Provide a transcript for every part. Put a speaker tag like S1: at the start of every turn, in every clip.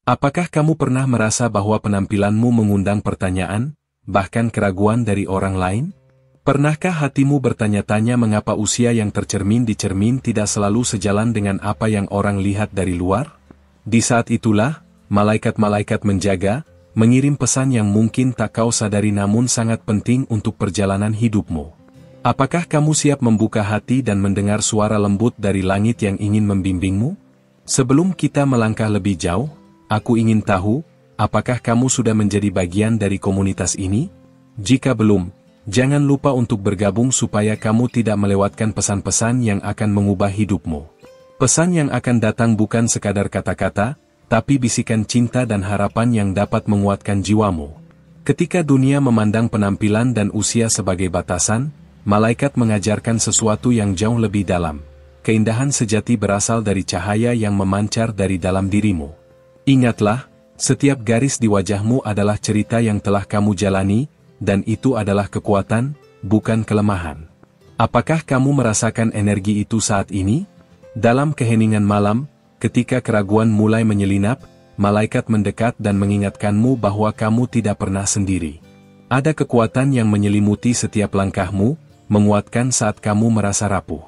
S1: Apakah kamu pernah merasa bahwa penampilanmu mengundang pertanyaan, bahkan keraguan dari orang lain? Pernahkah hatimu bertanya-tanya mengapa usia yang tercermin di cermin tidak selalu sejalan dengan apa yang orang lihat dari luar? Di saat itulah, malaikat-malaikat menjaga, mengirim pesan yang mungkin tak kau sadari namun sangat penting untuk perjalanan hidupmu. Apakah kamu siap membuka hati dan mendengar suara lembut dari langit yang ingin membimbingmu? Sebelum kita melangkah lebih jauh, aku ingin tahu, apakah kamu sudah menjadi bagian dari komunitas ini? Jika belum, jangan lupa untuk bergabung supaya kamu tidak melewatkan pesan-pesan yang akan mengubah hidupmu. Pesan yang akan datang bukan sekadar kata-kata, tapi bisikan cinta dan harapan yang dapat menguatkan jiwamu. Ketika dunia memandang penampilan dan usia sebagai batasan, malaikat mengajarkan sesuatu yang jauh lebih dalam. Keindahan sejati berasal dari cahaya yang memancar dari dalam dirimu. Ingatlah, setiap garis di wajahmu adalah cerita yang telah kamu jalani, dan itu adalah kekuatan, bukan kelemahan. Apakah kamu merasakan energi itu saat ini? Dalam keheningan malam, ketika keraguan mulai menyelinap, malaikat mendekat dan mengingatkanmu bahwa kamu tidak pernah sendiri. Ada kekuatan yang menyelimuti setiap langkahmu, menguatkan saat kamu merasa rapuh.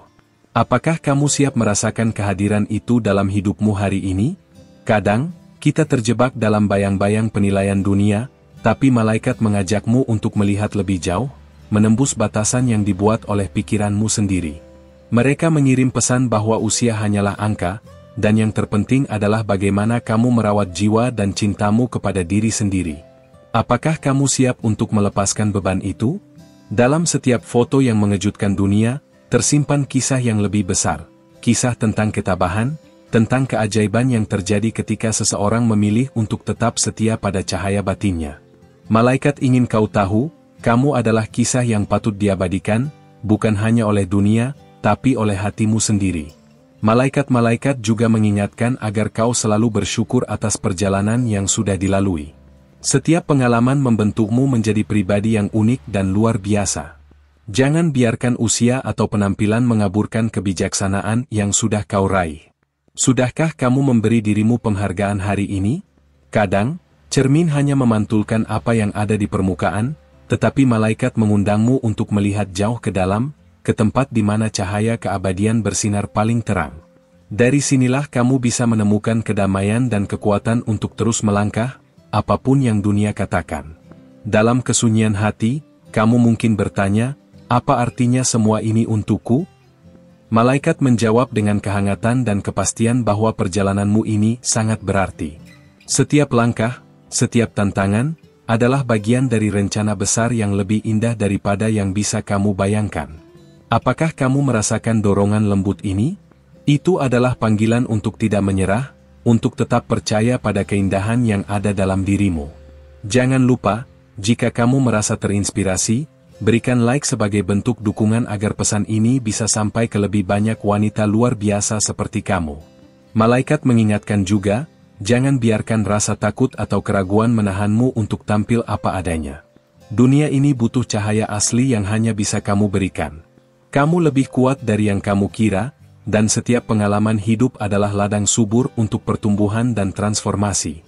S1: Apakah kamu siap merasakan kehadiran itu dalam hidupmu hari ini? Kadang, kita terjebak dalam bayang-bayang penilaian dunia, tapi malaikat mengajakmu untuk melihat lebih jauh, menembus batasan yang dibuat oleh pikiranmu sendiri. Mereka mengirim pesan bahwa usia hanyalah angka, dan yang terpenting adalah bagaimana kamu merawat jiwa dan cintamu kepada diri sendiri. Apakah kamu siap untuk melepaskan beban itu? Dalam setiap foto yang mengejutkan dunia, tersimpan kisah yang lebih besar, kisah tentang ketabahan, tentang keajaiban yang terjadi ketika seseorang memilih untuk tetap setia pada cahaya batinnya. Malaikat ingin kau tahu, kamu adalah kisah yang patut diabadikan, bukan hanya oleh dunia, tapi oleh hatimu sendiri. Malaikat-malaikat juga mengingatkan agar kau selalu bersyukur atas perjalanan yang sudah dilalui. Setiap pengalaman membentukmu menjadi pribadi yang unik dan luar biasa. Jangan biarkan usia atau penampilan mengaburkan kebijaksanaan yang sudah kau raih. Sudahkah kamu memberi dirimu penghargaan hari ini? Kadang, cermin hanya memantulkan apa yang ada di permukaan, tetapi malaikat mengundangmu untuk melihat jauh ke dalam, ke tempat di mana cahaya keabadian bersinar paling terang. Dari sinilah kamu bisa menemukan kedamaian dan kekuatan untuk terus melangkah, apapun yang dunia katakan. Dalam kesunyian hati, kamu mungkin bertanya, apa artinya semua ini untukku? Malaikat menjawab dengan kehangatan dan kepastian bahwa perjalananmu ini sangat berarti. Setiap langkah, setiap tantangan, adalah bagian dari rencana besar yang lebih indah daripada yang bisa kamu bayangkan. Apakah kamu merasakan dorongan lembut ini? Itu adalah panggilan untuk tidak menyerah, untuk tetap percaya pada keindahan yang ada dalam dirimu. Jangan lupa, jika kamu merasa terinspirasi, berikan like sebagai bentuk dukungan agar pesan ini bisa sampai ke lebih banyak wanita luar biasa seperti kamu. Malaikat mengingatkan juga, jangan biarkan rasa takut atau keraguan menahanmu untuk tampil apa adanya. Dunia ini butuh cahaya asli yang hanya bisa kamu berikan. Kamu lebih kuat dari yang kamu kira, dan setiap pengalaman hidup adalah ladang subur untuk pertumbuhan dan transformasi.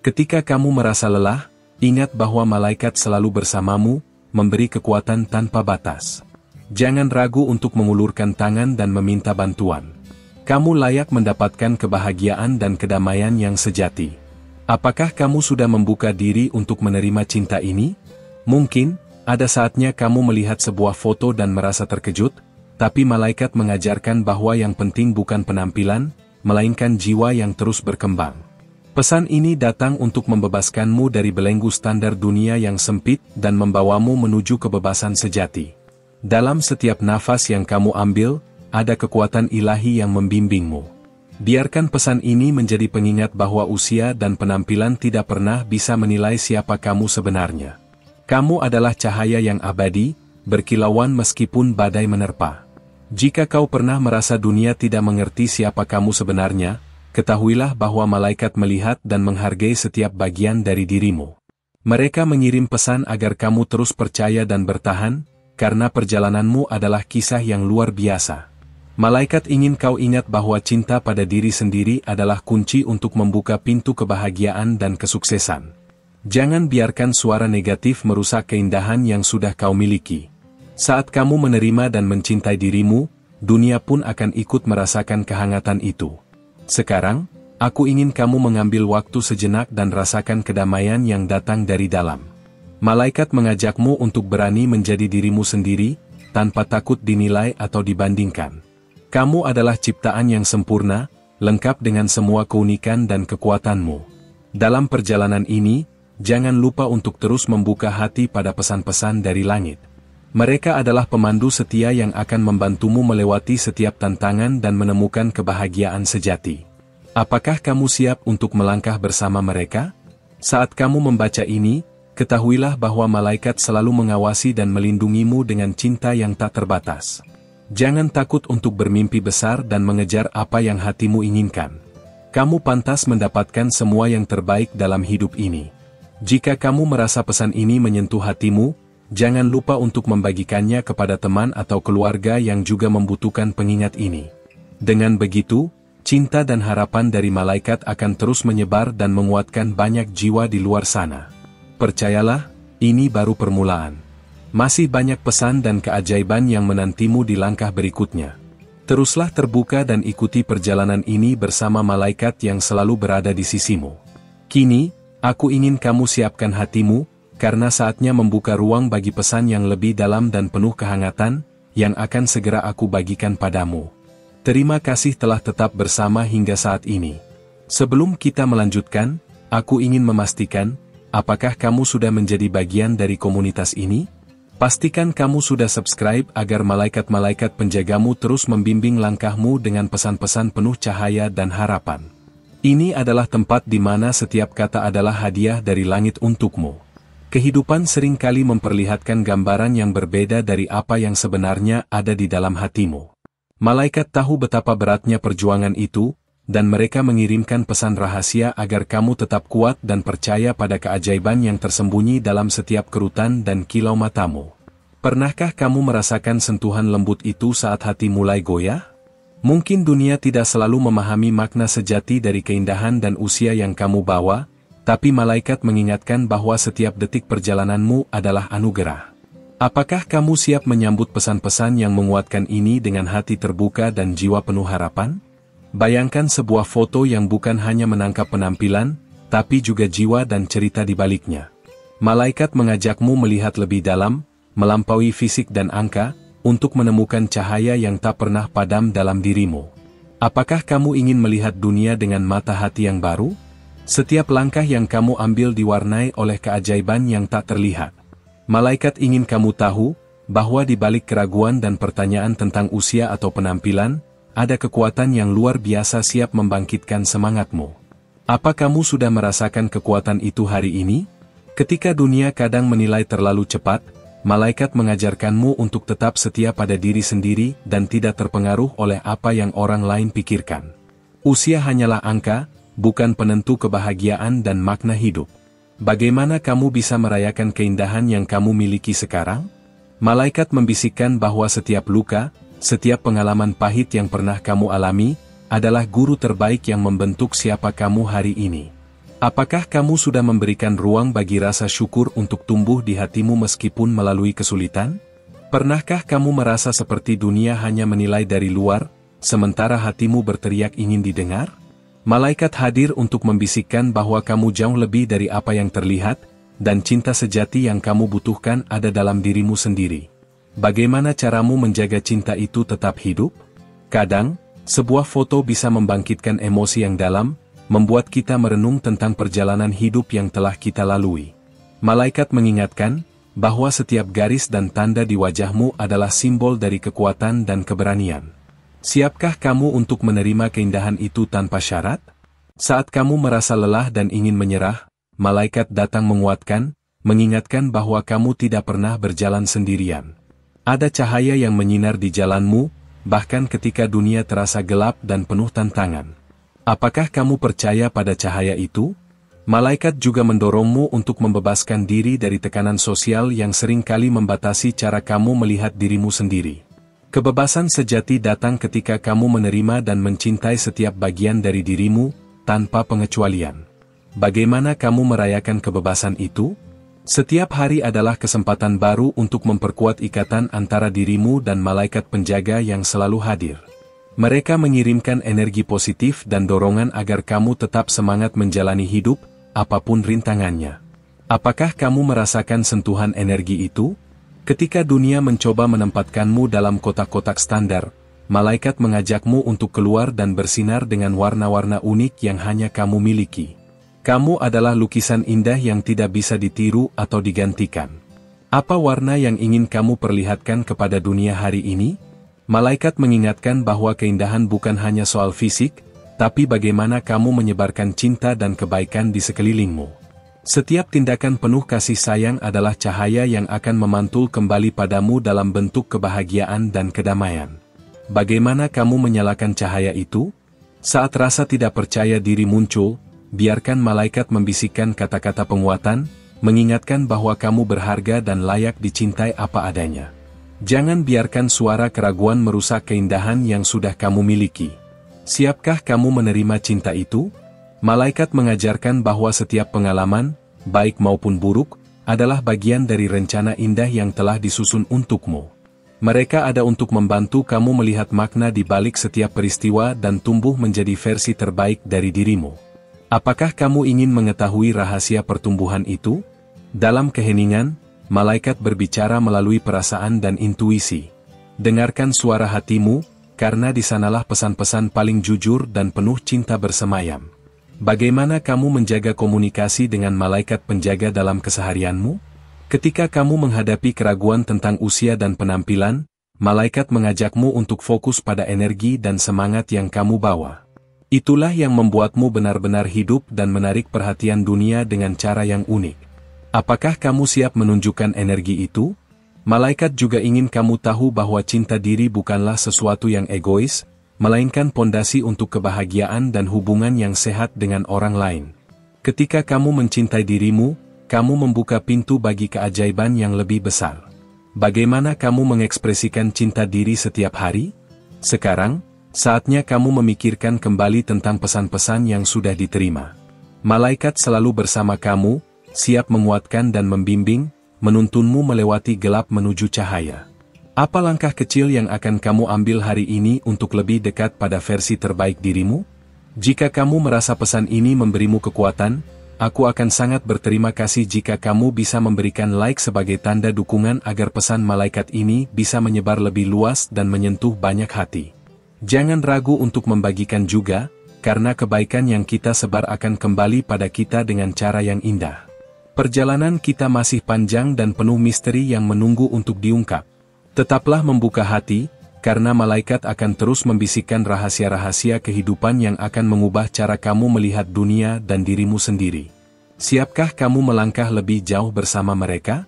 S1: Ketika kamu merasa lelah, ingat bahwa malaikat selalu bersamamu, memberi kekuatan tanpa batas. Jangan ragu untuk mengulurkan tangan dan meminta bantuan. Kamu layak mendapatkan kebahagiaan dan kedamaian yang sejati. Apakah kamu sudah membuka diri untuk menerima cinta ini? Mungkin, ada saatnya kamu melihat sebuah foto dan merasa terkejut, tapi malaikat mengajarkan bahwa yang penting bukan penampilan, melainkan jiwa yang terus berkembang. Pesan ini datang untuk membebaskanmu dari belenggu standar dunia yang sempit dan membawamu menuju kebebasan sejati. Dalam setiap nafas yang kamu ambil, ada kekuatan ilahi yang membimbingmu. Biarkan pesan ini menjadi pengingat bahwa usia dan penampilan tidak pernah bisa menilai siapa kamu sebenarnya. Kamu adalah cahaya yang abadi, berkilauan meskipun badai menerpa. Jika kau pernah merasa dunia tidak mengerti siapa kamu sebenarnya, ketahuilah bahwa malaikat melihat dan menghargai setiap bagian dari dirimu. Mereka mengirim pesan agar kamu terus percaya dan bertahan, karena perjalananmu adalah kisah yang luar biasa. Malaikat ingin kau ingat bahwa cinta pada diri sendiri adalah kunci untuk membuka pintu kebahagiaan dan kesuksesan. Jangan biarkan suara negatif merusak keindahan yang sudah kau miliki. Saat kamu menerima dan mencintai dirimu, dunia pun akan ikut merasakan kehangatan itu. Sekarang, aku ingin kamu mengambil waktu sejenak dan rasakan kedamaian yang datang dari dalam. Malaikat mengajakmu untuk berani menjadi dirimu sendiri, tanpa takut dinilai atau dibandingkan. Kamu adalah ciptaan yang sempurna, lengkap dengan semua keunikan dan kekuatanmu. Dalam perjalanan ini, jangan lupa untuk terus membuka hati pada pesan-pesan dari langit. Mereka adalah pemandu setia yang akan membantumu melewati setiap tantangan dan menemukan kebahagiaan sejati. Apakah kamu siap untuk melangkah bersama mereka? Saat kamu membaca ini, ketahuilah bahwa malaikat selalu mengawasi dan melindungimu dengan cinta yang tak terbatas. Jangan takut untuk bermimpi besar dan mengejar apa yang hatimu inginkan. Kamu pantas mendapatkan semua yang terbaik dalam hidup ini. Jika kamu merasa pesan ini menyentuh hatimu, jangan lupa untuk membagikannya kepada teman atau keluarga yang juga membutuhkan pengingat ini. Dengan begitu, cinta dan harapan dari malaikat akan terus menyebar dan menguatkan banyak jiwa di luar sana. Percayalah, ini baru permulaan. Masih banyak pesan dan keajaiban yang menantimu di langkah berikutnya. Teruslah terbuka dan ikuti perjalanan ini bersama malaikat yang selalu berada di sisimu. Kini, aku ingin kamu siapkan hatimu, karena saatnya membuka ruang bagi pesan yang lebih dalam dan penuh kehangatan, yang akan segera aku bagikan padamu. Terima kasih telah tetap bersama hingga saat ini. Sebelum kita melanjutkan, aku ingin memastikan, apakah kamu sudah menjadi bagian dari komunitas ini? Pastikan kamu sudah subscribe agar malaikat-malaikat penjagamu terus membimbing langkahmu dengan pesan-pesan penuh cahaya dan harapan. Ini adalah tempat di mana setiap kata adalah hadiah dari langit untukmu. Kehidupan seringkali memperlihatkan gambaran yang berbeda dari apa yang sebenarnya ada di dalam hatimu. Malaikat tahu betapa beratnya perjuangan itu, dan mereka mengirimkan pesan rahasia agar kamu tetap kuat dan percaya pada keajaiban yang tersembunyi dalam setiap kerutan dan kilau matamu. Pernahkah kamu merasakan sentuhan lembut itu saat hati mulai goyah? Mungkin dunia tidak selalu memahami makna sejati dari keindahan dan usia yang kamu bawa, tapi malaikat mengingatkan bahwa setiap detik perjalananmu adalah anugerah. Apakah kamu siap menyambut pesan-pesan yang menguatkan ini dengan hati terbuka dan jiwa penuh harapan? Bayangkan sebuah foto yang bukan hanya menangkap penampilan, tapi juga jiwa dan cerita di baliknya. Malaikat mengajakmu melihat lebih dalam, melampaui fisik dan angka, untuk menemukan cahaya yang tak pernah padam dalam dirimu. Apakah kamu ingin melihat dunia dengan mata hati yang baru? Setiap langkah yang kamu ambil diwarnai oleh keajaiban yang tak terlihat. Malaikat ingin kamu tahu, bahwa di balik keraguan dan pertanyaan tentang usia atau penampilan, ada kekuatan yang luar biasa siap membangkitkan semangatmu. Apa kamu sudah merasakan kekuatan itu hari ini? Ketika dunia kadang menilai terlalu cepat, malaikat mengajarkanmu untuk tetap setia pada diri sendiri dan tidak terpengaruh oleh apa yang orang lain pikirkan. Usia hanyalah angka, bukan penentu kebahagiaan dan makna hidup. Bagaimana kamu bisa merayakan keindahan yang kamu miliki sekarang? Malaikat membisikkan bahwa setiap luka, setiap pengalaman pahit yang pernah kamu alami, adalah guru terbaik yang membentuk siapa kamu hari ini. Apakah kamu sudah memberikan ruang bagi rasa syukur untuk tumbuh di hatimu meskipun melalui kesulitan? Pernahkah kamu merasa seperti dunia hanya menilai dari luar, sementara hatimu berteriak ingin didengar? Malaikat hadir untuk membisikkan bahwa kamu jauh lebih dari apa yang terlihat, dan cinta sejati yang kamu butuhkan ada dalam dirimu sendiri. Bagaimana caramu menjaga cinta itu tetap hidup? Kadang, sebuah foto bisa membangkitkan emosi yang dalam, membuat kita merenung tentang perjalanan hidup yang telah kita lalui. Malaikat mengingatkan, bahwa setiap garis dan tanda di wajahmu adalah simbol dari kekuatan dan keberanian. Siapkah kamu untuk menerima keindahan itu tanpa syarat? Saat kamu merasa lelah dan ingin menyerah, malaikat datang menguatkan, mengingatkan bahwa kamu tidak pernah berjalan sendirian. Ada cahaya yang menyinar di jalanmu, bahkan ketika dunia terasa gelap dan penuh tantangan. Apakah kamu percaya pada cahaya itu? Malaikat juga mendorongmu untuk membebaskan diri dari tekanan sosial yang seringkali membatasi cara kamu melihat dirimu sendiri. Kebebasan sejati datang ketika kamu menerima dan mencintai setiap bagian dari dirimu, tanpa pengecualian. Bagaimana kamu merayakan kebebasan itu? Setiap hari adalah kesempatan baru untuk memperkuat ikatan antara dirimu dan malaikat penjaga yang selalu hadir. Mereka mengirimkan energi positif dan dorongan agar kamu tetap semangat menjalani hidup, apapun rintangannya. Apakah kamu merasakan sentuhan energi itu? Ketika dunia mencoba menempatkanmu dalam kotak-kotak standar, malaikat mengajakmu untuk keluar dan bersinar dengan warna-warna unik yang hanya kamu miliki. Kamu adalah lukisan indah yang tidak bisa ditiru atau digantikan. Apa warna yang ingin kamu perlihatkan kepada dunia hari ini? Malaikat mengingatkan bahwa keindahan bukan hanya soal fisik, tapi bagaimana kamu menyebarkan cinta dan kebaikan di sekelilingmu. Setiap tindakan penuh kasih sayang adalah cahaya yang akan memantul kembali padamu dalam bentuk kebahagiaan dan kedamaian. Bagaimana kamu menyalakan cahaya itu? Saat rasa tidak percaya diri muncul, biarkan malaikat membisikkan kata-kata penguatan, mengingatkan bahwa kamu berharga dan layak dicintai apa adanya. Jangan biarkan suara keraguan merusak keindahan yang sudah kamu miliki. Siapkah kamu menerima cinta itu? Malaikat mengajarkan bahwa setiap pengalaman, baik maupun buruk, adalah bagian dari rencana indah yang telah disusun untukmu. Mereka ada untuk membantu kamu melihat makna di balik setiap peristiwa dan tumbuh menjadi versi terbaik dari dirimu. Apakah kamu ingin mengetahui rahasia pertumbuhan itu? Dalam keheningan, malaikat berbicara melalui perasaan dan intuisi. Dengarkan suara hatimu, karena di sanalah pesan-pesan paling jujur dan penuh cinta bersemayam. Bagaimana kamu menjaga komunikasi dengan malaikat penjaga dalam keseharianmu? Ketika kamu menghadapi keraguan tentang usia dan penampilan, malaikat mengajakmu untuk fokus pada energi dan semangat yang kamu bawa. Itulah yang membuatmu benar-benar hidup dan menarik perhatian dunia dengan cara yang unik. Apakah kamu siap menunjukkan energi itu? Malaikat juga ingin kamu tahu bahwa cinta diri bukanlah sesuatu yang egois, melainkan pondasi untuk kebahagiaan dan hubungan yang sehat dengan orang lain. Ketika kamu mencintai dirimu, kamu membuka pintu bagi keajaiban yang lebih besar. Bagaimana kamu mengekspresikan cinta diri setiap hari? Sekarang, saatnya kamu memikirkan kembali tentang pesan-pesan yang sudah diterima. Malaikat selalu bersama kamu, siap menguatkan dan membimbing, menuntunmu melewati gelap menuju cahaya. Apa langkah kecil yang akan kamu ambil hari ini untuk lebih dekat pada versi terbaik dirimu? Jika kamu merasa pesan ini memberimu kekuatan, aku akan sangat berterima kasih jika kamu bisa memberikan like sebagai tanda dukungan agar pesan malaikat ini bisa menyebar lebih luas dan menyentuh banyak hati. Jangan ragu untuk membagikan juga, karena kebaikan yang kita sebar akan kembali pada kita dengan cara yang indah. Perjalanan kita masih panjang dan penuh misteri yang menunggu untuk diungkap. Tetaplah membuka hati, karena malaikat akan terus membisikkan rahasia-rahasia kehidupan yang akan mengubah cara kamu melihat dunia dan dirimu sendiri. Siapkah kamu melangkah lebih jauh bersama mereka?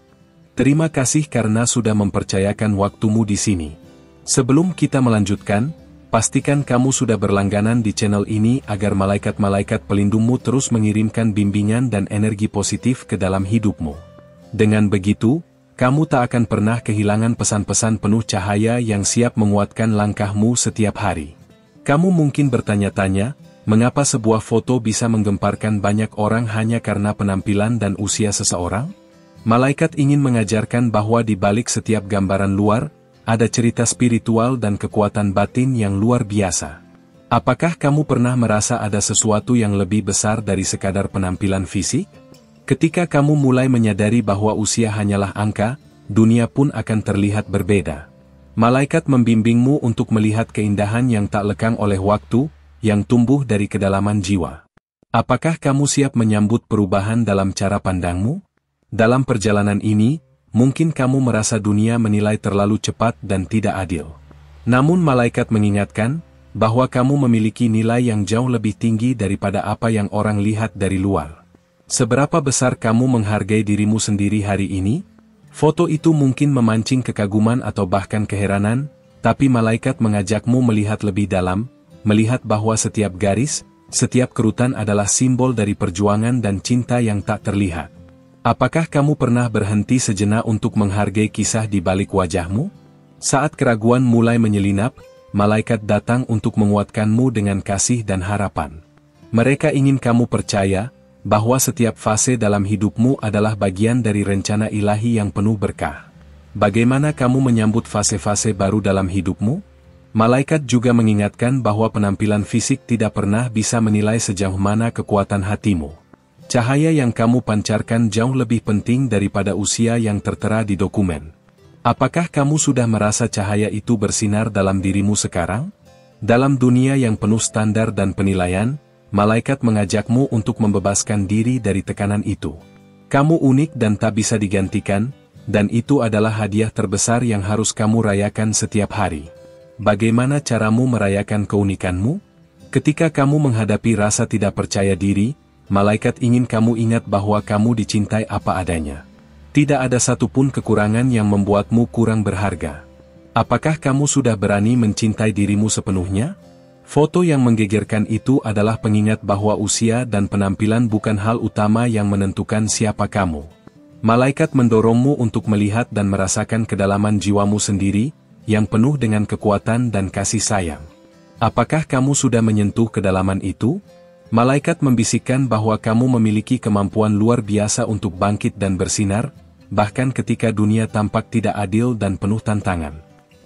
S1: Terima kasih karena sudah mempercayakan waktumu di sini. Sebelum kita melanjutkan, pastikan kamu sudah berlangganan di channel ini agar malaikat-malaikat pelindungmu terus mengirimkan bimbingan dan energi positif ke dalam hidupmu. Dengan begitu, kamu tak akan pernah kehilangan pesan-pesan penuh cahaya yang siap menguatkan langkahmu setiap hari. Kamu mungkin bertanya-tanya, mengapa sebuah foto bisa menggemparkan banyak orang hanya karena penampilan dan usia seseorang? Malaikat ingin mengajarkan bahwa di balik setiap gambaran luar, ada cerita spiritual dan kekuatan batin yang luar biasa. Apakah kamu pernah merasa ada sesuatu yang lebih besar dari sekadar penampilan fisik? Ketika kamu mulai menyadari bahwa usia hanyalah angka, dunia pun akan terlihat berbeda. Malaikat membimbingmu untuk melihat keindahan yang tak lekang oleh waktu, yang tumbuh dari kedalaman jiwa. Apakah kamu siap menyambut perubahan dalam cara pandangmu? Dalam perjalanan ini, mungkin kamu merasa dunia menilai terlalu cepat dan tidak adil. Namun malaikat mengingatkan, bahwa kamu memiliki nilai yang jauh lebih tinggi daripada apa yang orang lihat dari luar. Seberapa besar kamu menghargai dirimu sendiri hari ini? Foto itu mungkin memancing kekaguman atau bahkan keheranan, tapi malaikat mengajakmu melihat lebih dalam, melihat bahwa setiap garis, setiap kerutan adalah simbol dari perjuangan dan cinta yang tak terlihat. Apakah kamu pernah berhenti sejenak untuk menghargai kisah di balik wajahmu? Saat keraguan mulai menyelinap, malaikat datang untuk menguatkanmu dengan kasih dan harapan. Mereka ingin kamu percaya bahwa setiap fase dalam hidupmu adalah bagian dari rencana ilahi yang penuh berkah. Bagaimana kamu menyambut fase-fase baru dalam hidupmu? Malaikat juga mengingatkan bahwa penampilan fisik tidak pernah bisa menilai sejauh mana kekuatan hatimu. Cahaya yang kamu pancarkan jauh lebih penting daripada usia yang tertera di dokumen. Apakah kamu sudah merasa cahaya itu bersinar dalam dirimu sekarang? Dalam dunia yang penuh standar dan penilaian, malaikat mengajakmu untuk membebaskan diri dari tekanan itu. Kamu unik dan tak bisa digantikan, dan itu adalah hadiah terbesar yang harus kamu rayakan setiap hari. Bagaimana caramu merayakan keunikanmu? Ketika kamu menghadapi rasa tidak percaya diri, malaikat ingin kamu ingat bahwa kamu dicintai apa adanya. Tidak ada satupun kekurangan yang membuatmu kurang berharga. Apakah kamu sudah berani mencintai dirimu sepenuhnya? Foto yang menggegerkan itu adalah pengingat bahwa usia dan penampilan bukan hal utama yang menentukan siapa kamu. Malaikat mendorongmu untuk melihat dan merasakan kedalaman jiwamu sendiri, yang penuh dengan kekuatan dan kasih sayang. Apakah kamu sudah menyentuh kedalaman itu? Malaikat membisikkan bahwa kamu memiliki kemampuan luar biasa untuk bangkit dan bersinar, bahkan ketika dunia tampak tidak adil dan penuh tantangan.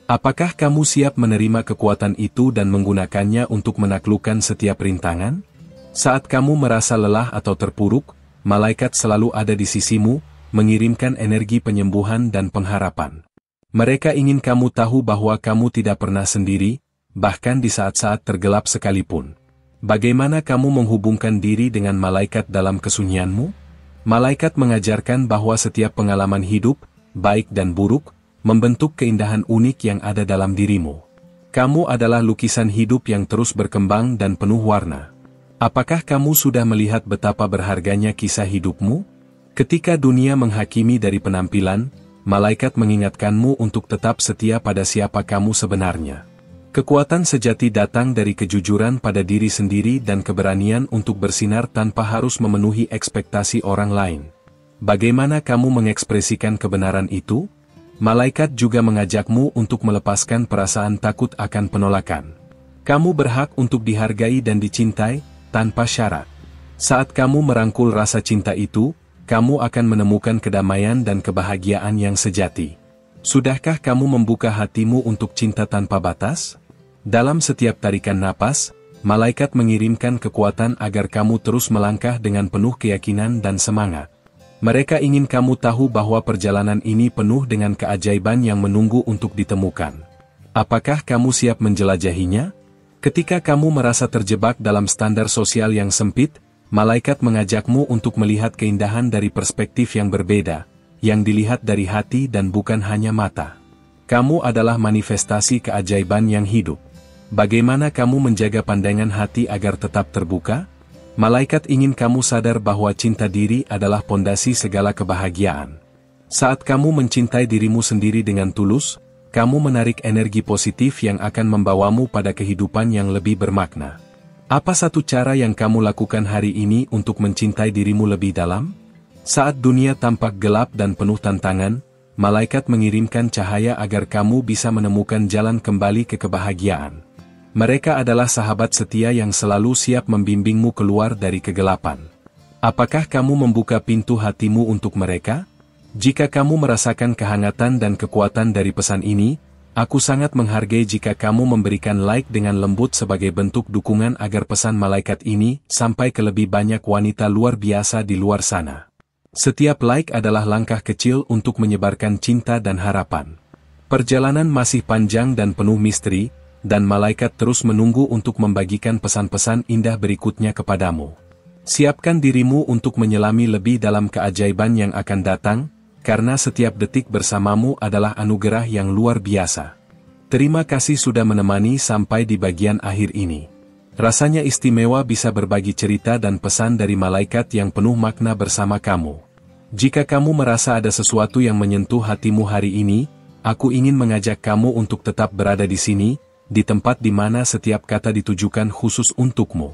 S1: Apakah kamu siap menerima kekuatan itu dan menggunakannya untuk menaklukkan setiap rintangan? Saat kamu merasa lelah atau terpuruk, malaikat selalu ada di sisimu, mengirimkan energi penyembuhan dan pengharapan. Mereka ingin kamu tahu bahwa kamu tidak pernah sendiri, bahkan di saat-saat tergelap sekalipun. Bagaimana kamu menghubungkan diri dengan malaikat dalam kesunyianmu? Malaikat mengajarkan bahwa setiap pengalaman hidup, baik dan buruk, membentuk keindahan unik yang ada dalam dirimu. Kamu adalah lukisan hidup yang terus berkembang dan penuh warna. Apakah kamu sudah melihat betapa berharganya kisah hidupmu? Ketika dunia menghakimi dari penampilan, malaikat mengingatkanmu untuk tetap setia pada siapa kamu sebenarnya. Kekuatan sejati datang dari kejujuran pada diri sendiri dan keberanian untuk bersinar tanpa harus memenuhi ekspektasi orang lain. Bagaimana kamu mengekspresikan kebenaran itu? Malaikat juga mengajakmu untuk melepaskan perasaan takut akan penolakan. Kamu berhak untuk dihargai dan dicintai, tanpa syarat. Saat kamu merangkul rasa cinta itu, kamu akan menemukan kedamaian dan kebahagiaan yang sejati. Sudahkah kamu membuka hatimu untuk cinta tanpa batas? Dalam setiap tarikan napas, malaikat mengirimkan kekuatan agar kamu terus melangkah dengan penuh keyakinan dan semangat. Mereka ingin kamu tahu bahwa perjalanan ini penuh dengan keajaiban yang menunggu untuk ditemukan. Apakah kamu siap menjelajahinya? Ketika kamu merasa terjebak dalam standar sosial yang sempit, malaikat mengajakmu untuk melihat keindahan dari perspektif yang berbeda, yang dilihat dari hati dan bukan hanya mata. Kamu adalah manifestasi keajaiban yang hidup. Bagaimana kamu menjaga pandangan hati agar tetap terbuka? Malaikat ingin kamu sadar bahwa cinta diri adalah pondasi segala kebahagiaan. Saat kamu mencintai dirimu sendiri dengan tulus, kamu menarik energi positif yang akan membawamu pada kehidupan yang lebih bermakna. Apa satu cara yang kamu lakukan hari ini untuk mencintai dirimu lebih dalam? Saat dunia tampak gelap dan penuh tantangan, malaikat mengirimkan cahaya agar kamu bisa menemukan jalan kembali ke kebahagiaan. Mereka adalah sahabat setia yang selalu siap membimbingmu keluar dari kegelapan. Apakah kamu membuka pintu hatimu untuk mereka? Jika kamu merasakan kehangatan dan kekuatan dari pesan ini, aku sangat menghargai jika kamu memberikan like dengan lembut sebagai bentuk dukungan agar pesan malaikat ini sampai ke lebih banyak wanita luar biasa di luar sana. Setiap like adalah langkah kecil untuk menyebarkan cinta dan harapan. Perjalanan masih panjang dan penuh misteri, dan malaikat terus menunggu untuk membagikan pesan-pesan indah berikutnya kepadamu. Siapkan dirimu untuk menyelami lebih dalam keajaiban yang akan datang, karena setiap detik bersamamu adalah anugerah yang luar biasa. Terima kasih sudah menemani sampai di bagian akhir ini. Rasanya istimewa bisa berbagi cerita dan pesan dari malaikat yang penuh makna bersama kamu. Jika kamu merasa ada sesuatu yang menyentuh hatimu hari ini, aku ingin mengajak kamu untuk tetap berada di sini, di tempat di mana setiap kata ditujukan khusus untukmu.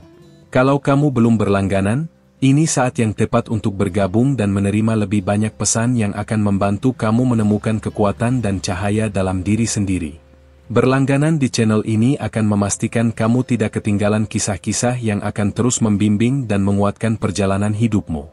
S1: Kalau kamu belum berlangganan, Ini saat yang tepat untuk bergabung dan menerima lebih banyak pesan yang akan membantu kamu menemukan kekuatan dan cahaya dalam diri sendiri. Berlangganan di channel ini akan memastikan kamu tidak ketinggalan kisah-kisah yang akan terus membimbing dan menguatkan perjalanan hidupmu.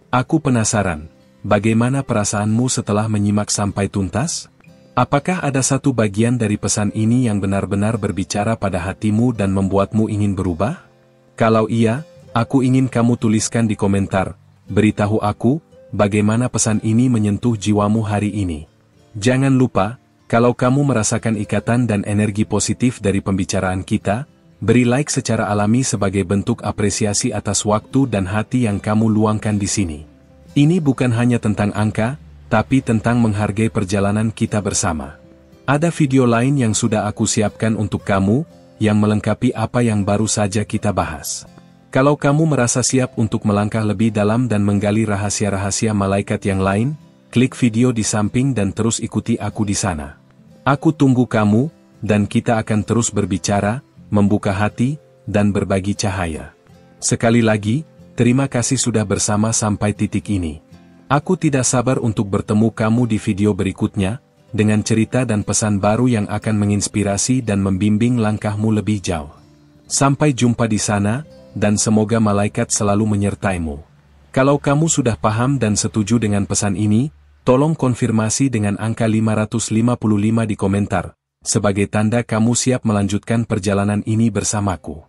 S1: Aku penasaran, bagaimana perasaanmu setelah menyimak sampai tuntas? Apakah ada satu bagian dari pesan ini yang benar-benar berbicara pada hatimu dan membuatmu ingin berubah? Kalau iya, aku ingin kamu tuliskan di komentar, beritahu aku, bagaimana pesan ini menyentuh jiwamu hari ini. Jangan lupa, kalau kamu merasakan ikatan dan energi positif dari pembicaraan kita, beri like secara alami sebagai bentuk apresiasi atas waktu dan hati yang kamu luangkan di sini. Ini bukan hanya tentang angka, tapi tentang menghargai perjalanan kita bersama. Ada video lain yang sudah aku siapkan untuk kamu, yang melengkapi apa yang baru saja kita bahas. Kalau kamu merasa siap untuk melangkah lebih dalam dan menggali rahasia-rahasia malaikat yang lain, klik video di samping dan terus ikuti aku di sana. Aku tunggu kamu, dan kita akan terus berbicara, membuka hati, dan berbagi cahaya. Sekali lagi, terima kasih sudah bersama sampai titik ini. Aku tidak sabar untuk bertemu kamu di video berikutnya, dengan cerita dan pesan baru yang akan menginspirasi dan membimbing langkahmu lebih jauh. Sampai jumpa di sana, dan semoga malaikat selalu menyertaimu. Kalau kamu sudah paham dan setuju dengan pesan ini, tolong konfirmasi dengan angka 555 di komentar, sebagai tanda kamu siap melanjutkan perjalanan ini bersamaku.